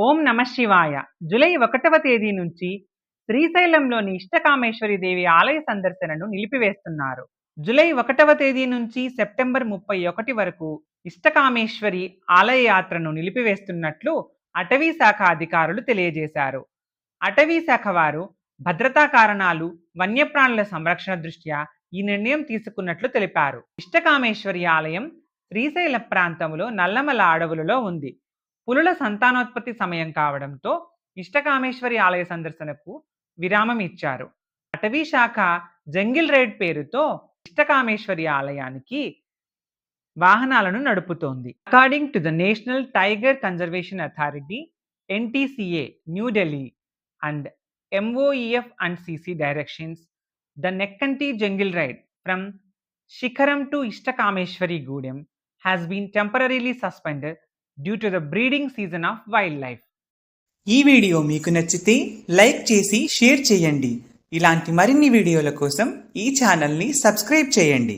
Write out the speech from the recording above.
ఓం నమ శివాయ. జూలై 1వ తేదీ నుంచి శ్రీశైలంలోని ఇష్టకామేశ్వరి దేవి ఆలయ సందర్శనను నిలిపివేస్తున్నారు. జూలై 1వ తేదీ నుంచి సెప్టెంబర్ 31 వరకు ఇష్టకామేశ్వరి ఆలయ యాత్రను నిలిపివేస్తున్నట్లు అటవీ శాఖ అధికారులు తెలియజేశారు. అటవీ శాఖ వారు భద్రతా కారణాలు, వన్యప్రాణుల సంరక్షణ దృష్ట్యా ఈ నిర్ణయం తీసుకున్నట్లు తెలిపారు. ఇష్టకామేశ్వరి ఆలయం శ్రీశైల ప్రాంతంలో నల్లమల అడవులలో ఉంది. పులుల సంతానోత్పత్తి సమయం కావడంతో ఇష్టకామేశ్వరి ఆలయ సందర్శనకు విరామం ఇచ్చారు. అటవీ శాఖ జంగిల్ రైడ్ పేరుతో ఇష్టకామేశ్వరి ఆలయానికి వాహనాలను నడుపుతోంది. According to the national tiger conservation authority NTCA New Delhi and MOEF and CC directions, the Nekkanti jungle ride from Shikharam to Ishtakameshwari Gudem has been temporarily suspended due to the breeding season of wildlife. ఈ video మీకు నచ్చితే like చేసి share చేయండి. ఇలాంటి మరిన్ని వీడియోల కోసం ఈ ఛానల్ని సబ్స్క్రైబ్ చేయండి.